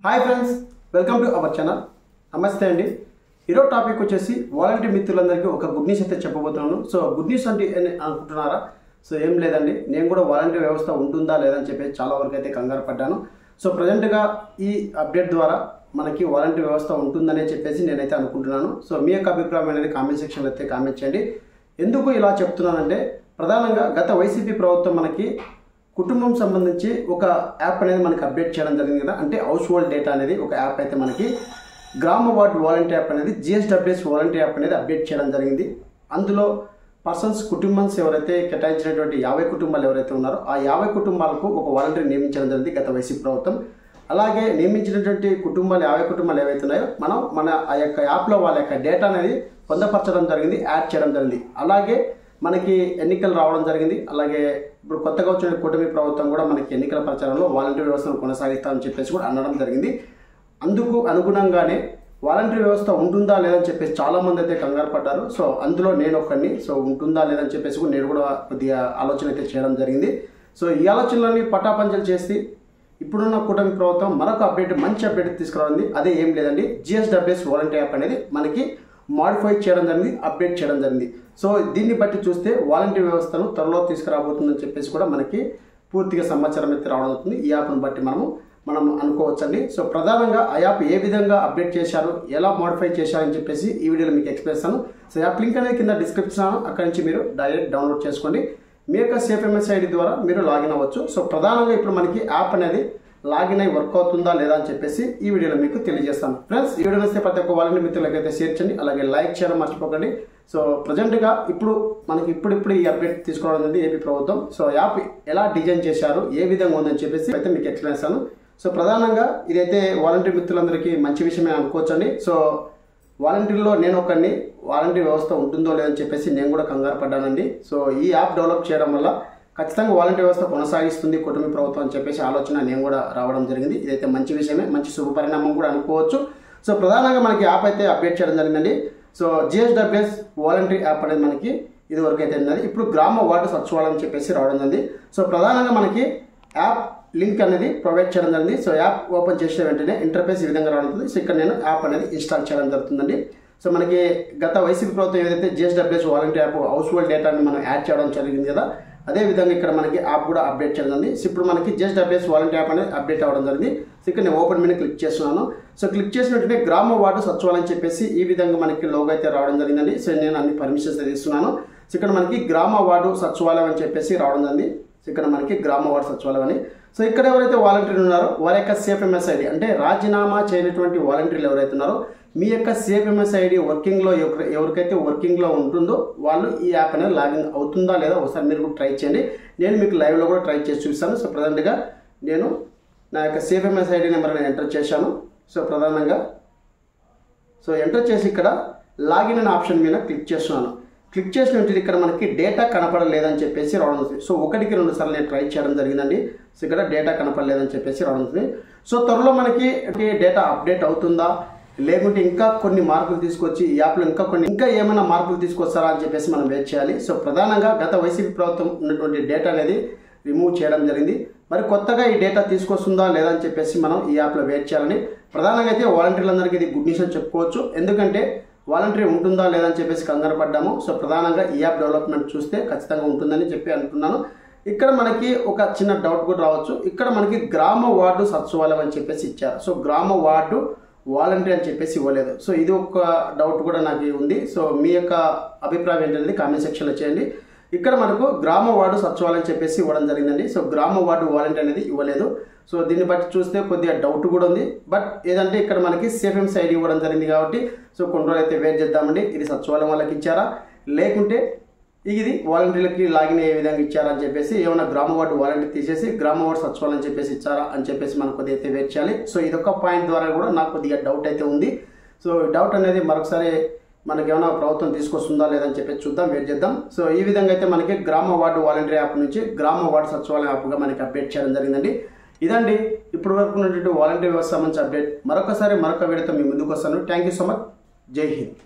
Hi friends, welcome to our channel. నమస్తే అండి. ఈరోజు టాపిక్ వచ్చేసి వాలంటీర్ మిత్రులందరికీ ఒక గుడ్ న్యూస్ అయితే చెప్పబోతున్నాను. సో గుడ్ న్యూస్ అంటే అనుకుంటున్నారా? సో ఏం లేదండి, నేను కూడా వాలంటీర్ వ్యవస్థ ఉంటుందా లేదని చెప్పేసి చాలా వరకు అయితే కంగారు పడ్డాను. సో ప్రజెంట్గా ఈ అప్డేట్ ద్వారా మనకి వాలంటీర్ వ్యవస్థ ఉంటుందనే చెప్పేసి నేనైతే అనుకుంటున్నాను. సో మీ యొక్క అభిప్రాయం అనేది కామెంట్ సెక్షన్లో అయితే కామెంట్ చేయండి. ఎందుకు ఇలా చెప్తున్నానంటే, ప్రధానంగా గత వైసీపీ ప్రభుత్వం మనకి కుటుంబం సంబంధించి ఒక యాప్ అనేది మనకి అప్డేట్ చేయడం జరిగింది కదా. అంటే హౌస్ హోల్డ్ డేటా అనేది ఒక యాప్ అయితే మనకి గ్రామ వార్డ్ వాలంటీర్ యాప్ అనేది GSWS వాలంటీర్ యాప్ అనేది అప్డేట్ చేయడం జరిగింది. అందులో కుటుంబన్స్ ఎవరైతే కేటాయించినటువంటి 50 కుటుంబాలు ఎవరైతే ఉన్నారో ఆ 50 కుటుంబాలకు ఒక వాలంటీర్ నియమించడం జరిగింది గత వైసీపీ ప్రభుత్వం. అలాగే నియమించినటువంటి 50 కుటుంబాలు ఏవైతే ఉన్నాయో మన ఆ యొక్క యాప్లో వాళ్ళ యొక్క డేటా అనేది పొందపరచడం జరిగింది, యాడ్ చేయడం జరిగింది. అలాగే మనకి ఎన్నికలు రావడం జరిగింది. అలాగే ఇప్పుడు కొత్తగా వచ్చిన కూటమి ప్రభుత్వం కూడా మనకి ఎన్నికల ప్రచారంలో వాలంటీర్ వ్యవస్థను కొనసాగిస్తామని చెప్పేసి కూడా అనడం జరిగింది. అందుకు అనుగుణంగానే వాలంటీర్ వ్యవస్థ ఉంటుందా లేదని చెప్పేసి చాలామంది అయితే కంగారు పడ్డారు. సో అందులో నేను ఒకరిని. సో ఉంటుందా లేదని చెప్పేసి కూడా నేను కూడా కొద్దిగా ఆలోచన అయితే చేయడం జరిగింది. సో ఈ ఆలోచనలన్నీ పటాపంచలు చేసి ఇప్పుడున్న కూటమి ప్రభుత్వం మరొక అప్డేట్, మంచి అప్డేట్ తీసుకురావాలి. అదే ఏం లేదండి, GSWS వాలంటీర్ యాప్ అనేది మనకి మాడిఫై చేయడం జరిగింది, అప్డేట్ చేయడం జరిగింది. సో దీన్ని బట్టి చూస్తే వాలంటీర్ వ్యవస్థను త్వరలో తీసుకురాబోతుందని చెప్పేసి కూడా మనకి పూర్తిగా సమాచారం అయితే రావడం అవుతుంది. ఈ యాప్ను బట్టి మనం అనుకోవచ్చండి. సో ప్రధానంగా ఆ యాప్ ఏ విధంగా అప్డేట్ చేశారు, ఎలా మాడిఫై చేశారని చెప్పేసి ఈ వీడియోలో మీకు ఎక్స్ప్లెయిన్ చేస్తాను. సో యాప్ లింక్ అనేది కింద డిస్క్రిప్షన్, అక్కడి నుంచి మీరు డైరెక్ట్ డౌన్లోడ్ చేసుకోండి. మీ యొక్క SafeMS ID ద్వారా మీరు లాగిన్ అవ్వచ్చు. సో ప్రధానంగా ఇప్పుడు మనకి యాప్ అనేది లాగిన్ అయి వర్క్ అవుతుందా లేదా అని చెప్పేసి ఈ వీడియోలో మీకు తెలియజేస్తాను. ఫ్రెండ్స్, ఈ వీడియో వస్తే ప్రతి ఒక్క వాలంటీర్ మిత్రులకైతే షేర్ చేయండి, అలాగే లైక్ చేయడం మర్చిపోకండి. సో ప్రజెంట్గా ఇప్పుడు ఈ అప్డేట్ తీసుకోవడం అనేది ఏపీ ప్రభుత్వం. సో యాప్ ఎలా డిజైన్ చేశారు, ఏ విధంగా ఉందని చెప్పేసి అయితే మీకు ఎక్స్ప్లెయిన్ చేస్తాను. సో ప్రధానంగా ఇదైతే వాలంటీర్ మిత్రులందరికీ మంచి విషయమే అనుకోవచ్చండి. సో వాలంటీర్లో నేను ఒకరిని. వాలంటీర్ వ్యవస్థ ఉంటుందో లేదని చెప్పేసి నేను కూడా కంగారు పడ్డానండి. సో ఈ యాప్ డెవలప్ చేయడం వల్ల ఖచ్చితంగా వాలంటీర్ వ్యవస్థ కొనసాగిస్తుంది కూటమి ప్రభుత్వం అని చెప్పేసి ఆలోచన నేను కూడా రావడం జరిగింది. ఇదైతే మంచి విషయమే, మంచి శుభ పరిణామం కూడా అనుకోవచ్చు. సో ప్రధానంగా మనకి యాప్ అయితే అప్డేట్ చేయడం జరిగిందండి. సో GSWS వాలంటీర్ యాప్ అనేది మనకి ఇది వరకు అయితే ఉన్నది. ఇప్పుడు గ్రామ వార్డు సచివాలయం అని చెప్పేసి రావడం జరిగింది. సో ప్రధానంగా మనకి యాప్ లింక్ అనేది ప్రొవైడ్ చేయడం జరిగింది. సో యాప్ ఓపెన్ చేసిన వెంటనే ఇంటర్ఫేస్ ఈ విధంగా రావడం. సో ఇక్కడ నేను యాప్ అనేది ఇన్స్టాల్ చేయడం జరుగుతుందండి. సో మనకి గత వైసీపీ ప్రభుత్వం ఏదైతే GSWS volunteer app house hold డేటాని మనం యాడ్ చేయడం జరిగింది కదా, అదే విధంగా ఇక్కడ మనకి యాప్ కూడా అప్డేట్ చేయడం జరిగింది. సో ఇప్పుడు మనకి GSWS వాలంటీర్ యాప్ అనేది అప్డేట్ అవ్వడం జరిగింది. సో ఇక్కడ నేను ఓపెన్ మీద క్లిక్ చేస్తున్నాను. సో క్లిక్ చేసినట్టే గ్రామ వార్డు సచివాలయం చెప్పేసి ఈ విధంగా మనకి లోగో అయితే రావడం జరిగిందండి. సో నేను అన్ని పర్మిషన్స్ అయితే ఇస్తున్నాను. సో ఇక్కడ మనకి గ్రామ వార్డు సచివాలయం అని చెప్పేసి రావడం జరిగింది. సో ఇక్కడ మనకి గ్రామ వార్డు సచివాలయం అని. సో ఇక్కడ ఎవరైతే వాలంటీర్లు ఉన్నారో వారి యొక్క SafeMS ID, అంటే రాజీనామా చేయనటువంటి వాలంటీర్లు ఎవరైతే ఉన్నారో మీ యొక్క SafeMS ID వర్కింగ్లో ఎవరికైతే వర్కింగ్లో ఉంటుందో వాళ్ళు ఈ యాప్ అనేది లాగిన్ అవుతుందా లేదా ఒకసారి మీరు కూడా ట్రై చేయండి. నేను మీకు లైవ్లో కూడా ట్రై చేసి చూపిస్తాను. సో ప్రధానంగా నేను నా యొక్క SafeMS ID నెంబర్ అనేది ఎంటర్ చేశాను. సో ప్రధానంగా ఎంటర్ చేసి ఇక్కడ లాగిన్ అనే ఆప్షన్ మీద క్లిక్ చేస్తున్నాను. క్లిక్ చేసిన వెంటనే ఇక్కడ మనకి డేటా కనపడలేదని చెప్పేసి రావడం అవుతుంది. సో 1కి 2 సార్లు నేను ట్రై చేయడం జరిగిందండి. సో ఇక్కడ డేటా కనపడలేదని చెప్పేసి రావడం అవుతుంది. సో త్వరలో మనకి డేటా అప్డేట్ అవుతుందా, లేకుంటే ఇంకా కొన్ని మార్పులు తీసుకొచ్చి ఈ యాప్లో ఇంకా ఏమైనా మార్పులు తీసుకొస్తారా అని చెప్పేసి మనం వెయిట్ చేయాలి. సో ప్రధానంగా గత వైసీపీ ప్రభుత్వం ఉన్నటువంటి డేటా అనేది రిమూవ్ చేయడం జరిగింది. మరి కొత్తగా ఈ డేటా తీసుకొస్తుందా లేదా అని చెప్పేసి మనం ఈ యాప్లో వెయిట్ చేయాలని. ప్రధానంగా అయితే వాలంటీర్లందరికీ ఇది గుడ్ న్యూస్ అని చెప్పుకోవచ్చు. ఎందుకంటే వాలంటీర్ ఉంటుందా లేదని చెప్పేసి కంగారు పడ్డాము. సో ప్రధానంగా ఈ యాప్ డెవలప్మెంట్ చూస్తే ఖచ్చితంగా ఉంటుందని చెప్పి అనుకున్నాను. ఇక్కడ మనకి ఒక చిన్న డౌట్ కూడా రావచ్చు. ఇక్కడ మనకి గ్రామ వార్డు సచివాలయం అని చెప్పేసి ఇచ్చారు. సో గ్రామ వార్డు వాలంటీర్ అని చెప్పేసి ఇవ్వలేదు. సో ఇది ఒక డౌట్ కూడా నాకు ఉంది. సో మీ యొక్క అభిప్రాయం ఏంటనేది కామెంట్ సెక్షన్లో చేయండి. ఇక్కడ మనకు గ్రామ వార్డు సచివాలయం చెప్పేసి ఇవ్వడం జరిగిందండి. సో గ్రామ వార్డు వాలంటీర్ అనేది ఇవ్వలేదు. సో దీన్ని బట్టి చూస్తే కొద్దిగా డౌట్ కూడా ఉంది. బట్ ఏదంటే ఇక్కడ మనకి SafeMS ID ఇవ్వడం జరిగింది కాబట్టి సో కొన్ని రోజులు అయితే వెయిట్ చేద్దామండి. ఇది సచివాలయం వాళ్ళకి ఇచ్చారా, లేకుంటే ఇది వాలంటీర్లకి లాగిన్ ఏ విధంగా ఇచ్చారా అని చెప్పేసి, ఏమైనా గ్రామ వార్డు వాలంటీర్ తీసేసి గ్రామ వార్డు సచివాలయం అని చెప్పేసి ఇచ్చారా అని చెప్పేసి మనం కొద్దిగా అయితే వెయిట్ చేయాలి. సో ఇదొక పాయింట్ ద్వారా కూడా నాకు కొద్దిగా డౌట్ అయితే ఉంది. సో డౌట్ అనేది మరొకసారి మనకి ఏమైనా ప్రభుత్వం తీసుకొస్తుందా లేదని చెప్పేసి చూద్దాం, వెయిట్ చేద్దాం. సో ఈ విధంగా అయితే మనకి గ్రామ వార్డు వాలంటీర్ యాప్ నుంచి గ్రామ వార్డు సచివాలయం యాప్గా మనకి అప్డేట్ చేయడం జరిగిందండి. ఇదండి ఇప్పుడు వరకు ఉన్నటువంటి వాలంటీర్ వ్యవస్థ సంబంధించి అప్డేట్. మరొక వీడియోతో మీ ముందుకు వస్తాను. Thank you so much. జై హింద్.